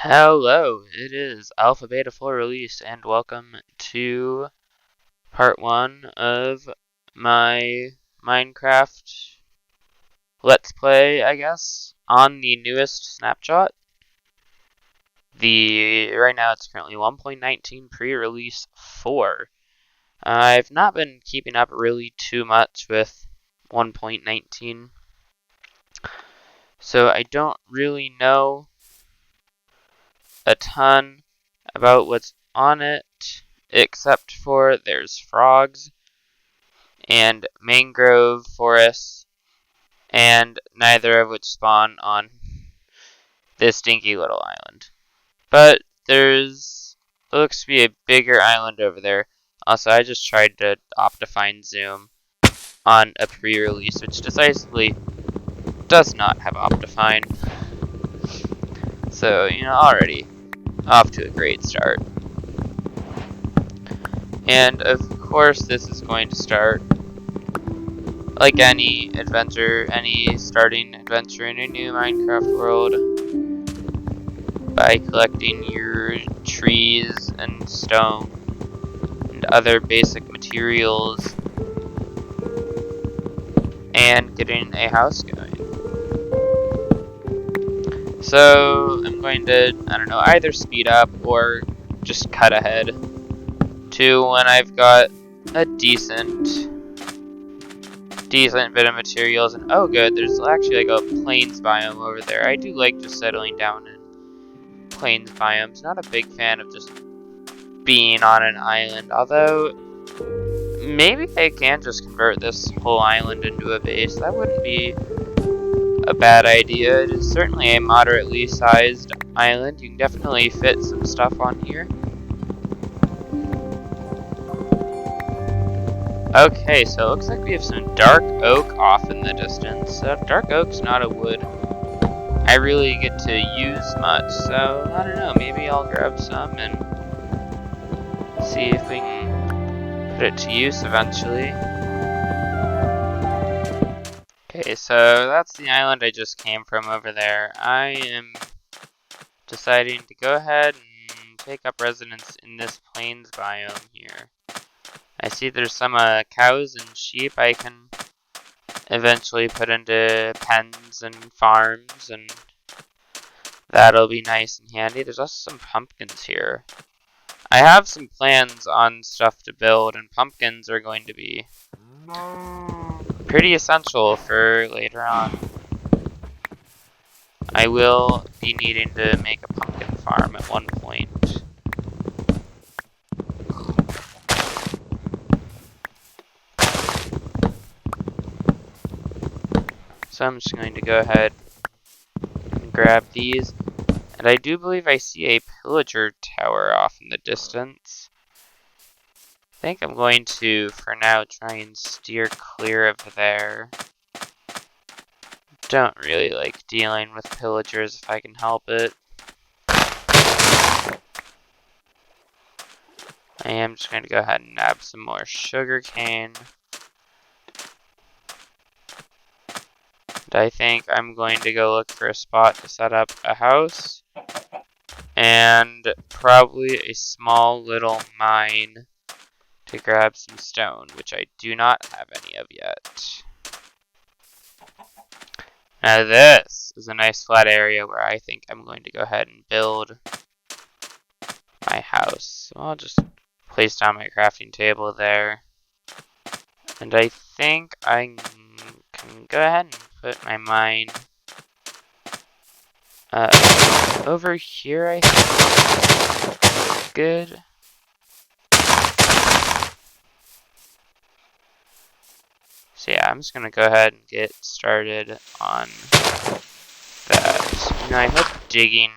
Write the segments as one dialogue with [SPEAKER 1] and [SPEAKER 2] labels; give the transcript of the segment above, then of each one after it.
[SPEAKER 1] Hello, it is AlphaBetaFullRelease, and welcome to part 1 of my Minecraft Let's Play, I guess, on the newest snapshot. Right now it's currently 1.19 pre-release 4. I've not been keeping up really too much with 1.19, so I don't really know a ton about what's on it, except for there's frogs and mangrove forests, and neither of which spawn on this dinky little island. But there looks to be a bigger island over there. Also, I just tried to Optifine zoom on a pre-release, which decisively does not have Optifine. So, already off to a great start. And of course, this is going to start like any adventure, any starting adventure in a new Minecraft world, by collecting your trees and stone and other basic materials and getting a house going. So I'm going to, either speed up or just cut ahead to when I've got a decent bit of materials. And oh good, there's actually like a plains biome over there. I do like just settling down in plains biomes. Not a big fan of just being on an island, although maybe I can just convert this whole island into a base. That wouldn't be a bad idea. It is certainly a moderately sized island. You can definitely fit some stuff on here. Okay, so it looks like we have some dark oak off in the distance. Dark oak's not a wood I really get to use much, so I don't know, maybe I'll grab some and see if we can put it to use eventually. Okay, so that's the island I just came from over there. I am deciding to go ahead and take up residence in this plains biome here. I see there's some cows and sheep I can eventually put into pens and farms, and that'll be nice and handy. There's also some pumpkins here. I have some plans on stuff to build, and pumpkins are going to be pretty essential for later on. I will be needing to make a pumpkin farm at one point. So I'm just going to go ahead and grab these. And I do believe I see a pillager tower off in the distance. I think I'm going to, for now, try and steer clear of there. Don't really like dealing with pillagers if I can help it. I am just going to go ahead and nab some more sugarcane. And I think I'm going to go look for a spot to set up a house. And probably a small little mine to grab some stone, which I do not have any of yet. Now this is a nice flat area where I think I'm going to go ahead and build my house. So I'll just place down my crafting table there. And I think I can go ahead and put my mine over here, I think. Good. So yeah, I'm just going to go ahead and get started on that. I hope digging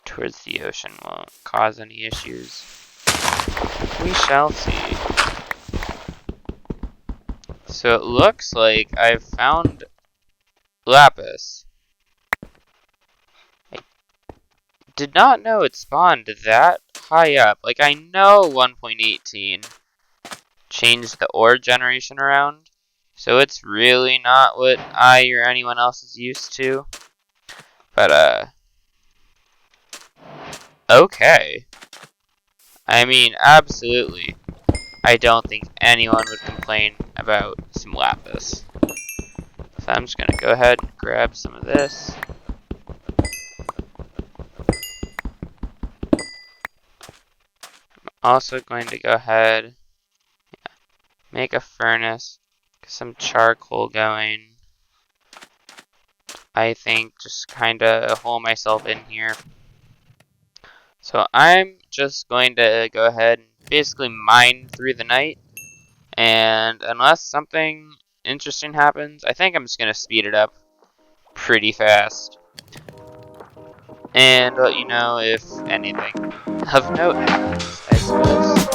[SPEAKER 1] towards the ocean won't cause any issues. We shall see. So it looks like I've found lapis. I did not know it spawned that high up. Like, I know 1.18 changed the ore generation around, so it's really not what I or anyone else is used to. But Okay. I mean, absolutely. I don't think anyone would complain about some lapis. So I'm just gonna go ahead and grab some of this. I'm also going to go ahead, make a furnace, get some charcoal going. I think just kinda hole myself in here. So I'm just going to go ahead and basically mine through the night. And unless something interesting happens, I think I'm just going to speed it up pretty fast. And let you know if anything of note happens, I suppose.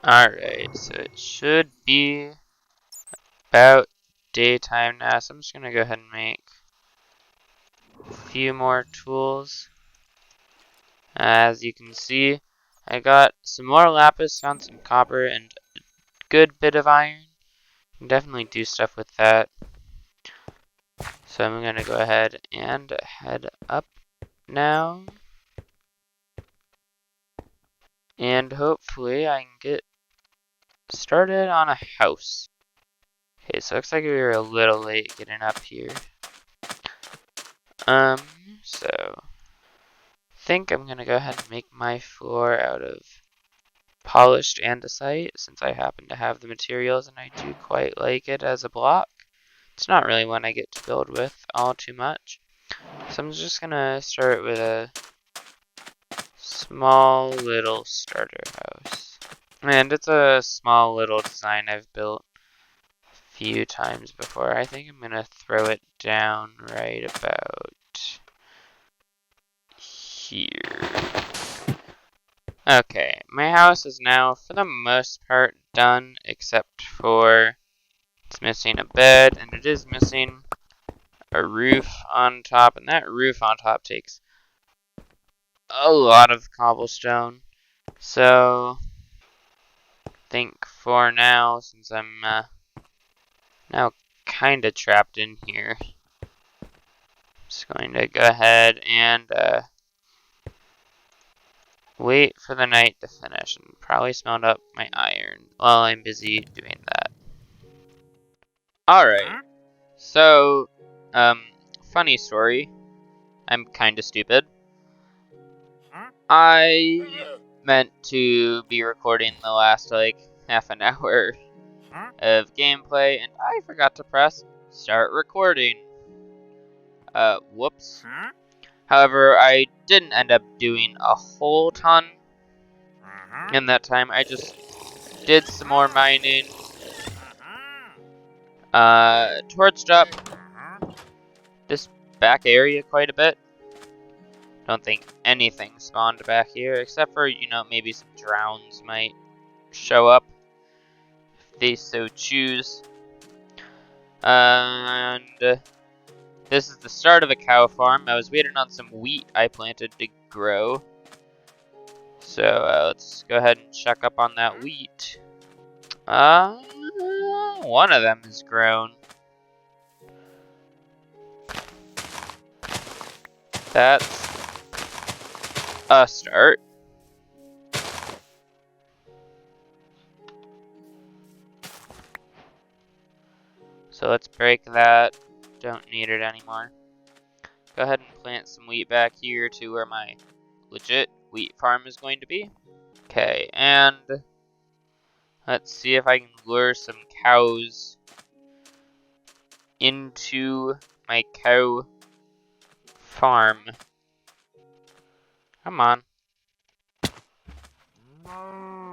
[SPEAKER 1] Alright, so it should be about daytime now, so I'm just going to go ahead and make a few more tools. As you can see, I got some more lapis, found some copper, and a good bit of iron. Can definitely do stuff with that. So I'm going to go ahead and head up now. And hopefully I can get started on a house. Okay, so it looks like we were a little late getting up here. So I think I'm gonna go ahead and make my floor out of polished andesite, since I happen to have the materials and I do quite like it as a block. It's not really one I get to build with all too much. So I'm just gonna start with a small little starter house. And it's a small little design I've built a few times before. I think I'm gonna throw it down right about here. Okay, my house is now for the most part done, except for it's missing a bed and it is missing a roof on top, and that roof on top takes a lot of cobblestone. So I think for now, since I'm now kind of trapped in here, I'm just going to go ahead and wait for the night to finish and probably smelt up my iron while I'm busy doing that. Alright, so, funny story. I'm kinda stupid. I meant to be recording the last, like, half an hour of gameplay, and I forgot to press start recording. Whoops. However, I didn't end up doing a whole ton in that time. I just did some more mining, torched up this back area quite a bit. Don't think anything spawned back here, except for, you know, maybe some drowns might show up if they so choose. And this is the start of a cow farm. I was waiting on some wheat I planted to grow. So let's go ahead and check up on that wheat. One of them is grown. That's a start. So let's break that. Don't need it anymore. Go ahead and plant some wheat back here to where my legit wheat farm is going to be. Okay, and let's see if I can lure some cows into my cow farm. Come on.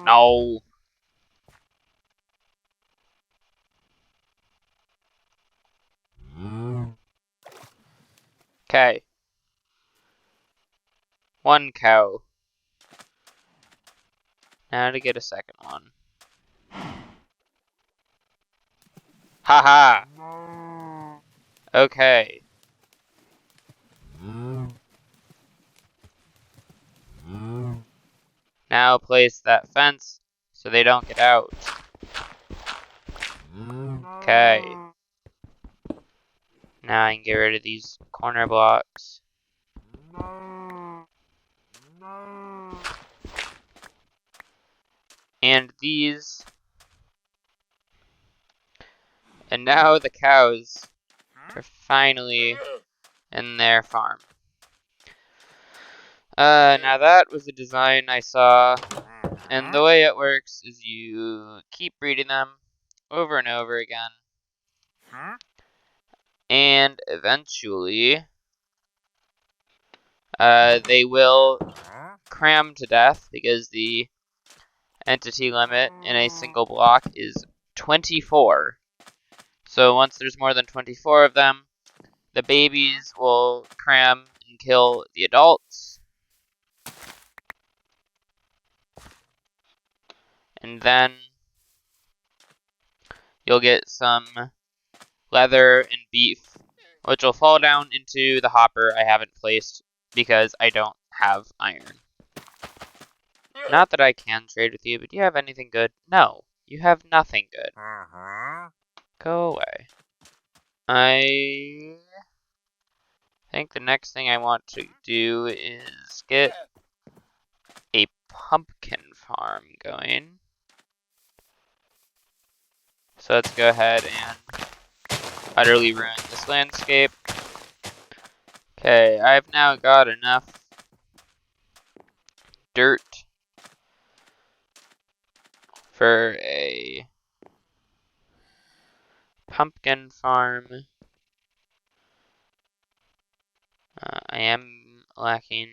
[SPEAKER 1] No. Okay. One cow. Now to get a second one. Haha. Okay. Now place that fence so they don't get out. Okay. Now I can get rid of these corner blocks. And these. And now the cows are finally in their farm. Now that was a design I saw, and the way it works is you keep breeding them over and over again, and eventually they will cram to death because the entity limit in a single block is 24. So once there's more than 24 of them, the babies will cram and kill the adults. And then you'll get some leather and beef, which will fall down into the hopper I haven't placed because I don't have iron. Not that I can trade with you, but do you have anything good? No, you have nothing good. Go away. I think the next thing I want to do is get a pumpkin farm going. So let's go ahead and utterly ruin this landscape. Okay, I've now got enough dirt for a pumpkin farm. I am lacking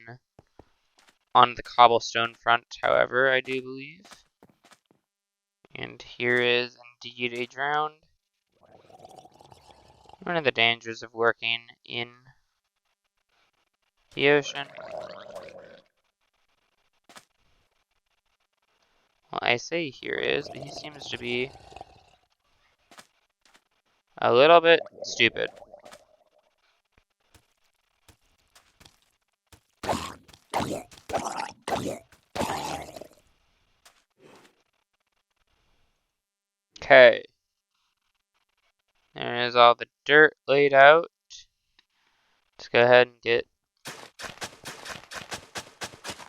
[SPEAKER 1] on the cobblestone front, however, I do believe. And here is indeed a drowned. One of the dangers of working in the ocean. Well, I say here is, but he seems to be a little bit stupid. Okay. There is all the dirt laid out. Let's go ahead and get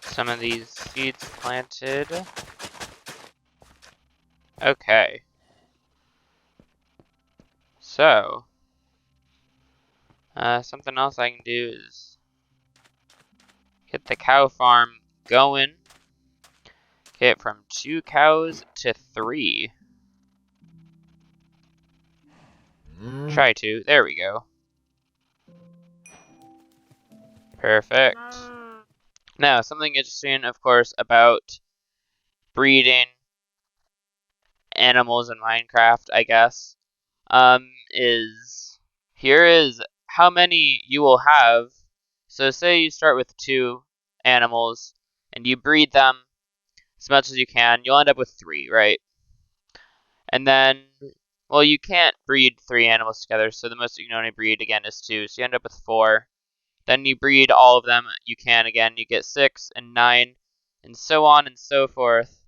[SPEAKER 1] some of these seeds planted. Okay. So, something else I can do is get the cow farm going. Get from 2 cows to 3. Try to. There we go. Perfect. Now, something interesting, of course, about breeding animals in Minecraft, I guess, is here is how many you will have. So say you start with 2 animals and you breed them as much as you can, you'll end up with 3, right? And then, well, you can't breed 3 animals together, so the most you can only breed again is 2, so you end up with 4. Then you breed all of them, you can again, you get 6 and 9, and so on and so forth.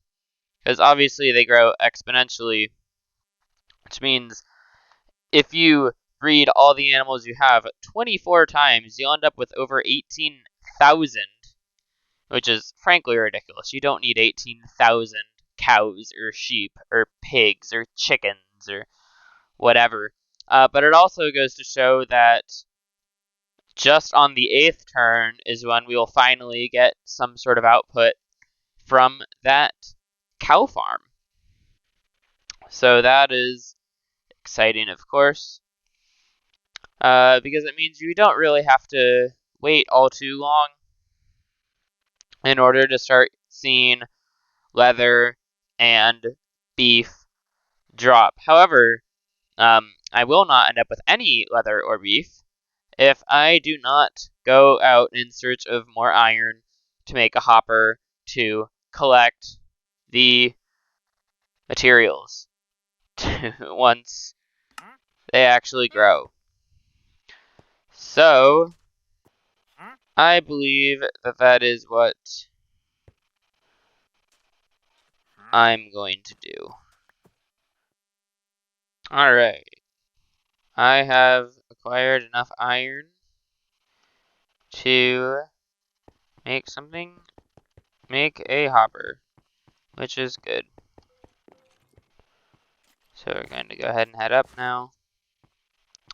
[SPEAKER 1] Because obviously they grow exponentially, which means if you breed all the animals you have 24 times, you'll end up with over 18,000, which is frankly ridiculous. You don't need 18,000 cows or sheep or pigs or chickens or whatever But it also goes to show that just on the 8th turn is when we will finally get some sort of output from that cow farm. So that is exciting, of course, because it means you don't really have to wait all too long in order to start seeing leather and beef drop. However, I will not end up with any leather or beef if I do not go out in search of more iron to make a hopper to collect the materials once they actually grow. So, I believe that that is what I'm going to do. Alright. I have acquired enough iron to make a hopper, which is good. So we're going to go ahead and head up now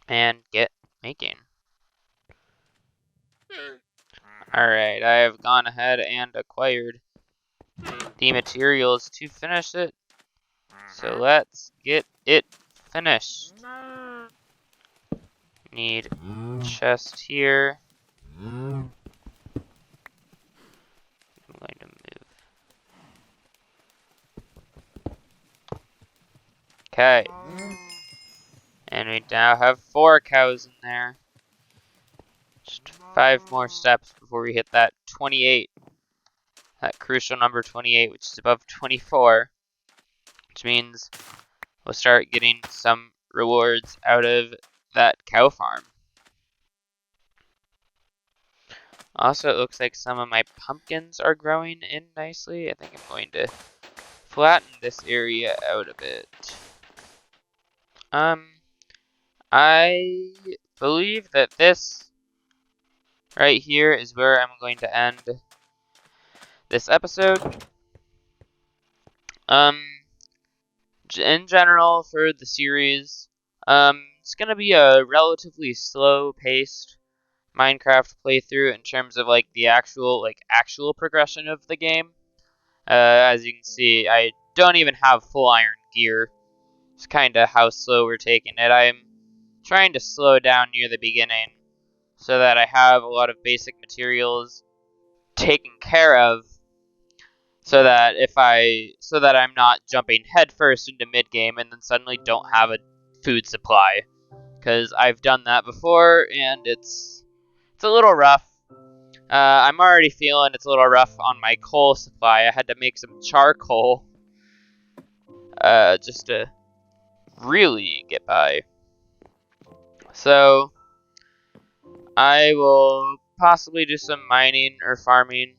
[SPEAKER 1] and get making. Alright, I have gone ahead and acquired the materials to finish it. So let's get it finished. Need chest here. I'm going to move. Okay. And we now have 4 cows in there. Just 5 more steps before we hit that 28. That crucial number 28, which is above 24. Which means we'll start getting some rewards out of that cow farm. Also, it looks like some of my pumpkins are growing in nicely. I think I'm going to flatten this area out a bit. I believe that this right here is where I'm going to end this episode. In general, for the series, it's gonna be a relatively slow-paced Minecraft playthrough in terms of like the actual progression of the game. As you can see, I don't even have full iron gear. It's kind of how slow we're taking it. I'm trying to slow down near the beginning so that I have a lot of basic materials taken care of, so that I'm not jumping headfirst into mid game and then suddenly don't have a food supply, because I've done that before and it's a little rough. I'm already feeling it's a little rough on my coal supply. I had to make some charcoal just to really get by. So I will possibly do some mining or farming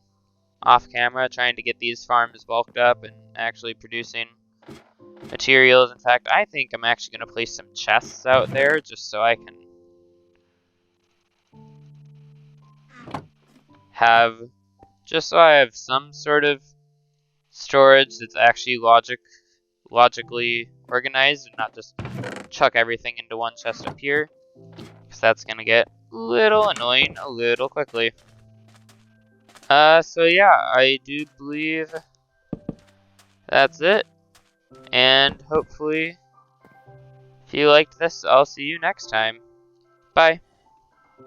[SPEAKER 1] off camera, trying to get these farms bulked up and actually producing materials. In fact, I think I'm actually going to place some chests out there just so I can have some sort of storage that's actually logically organized and not just chuck everything into one chest up here, because that's going to get a little annoying a little quickly. So yeah, I do believe that's it. And hopefully, if you liked this, I'll see you next time. Bye.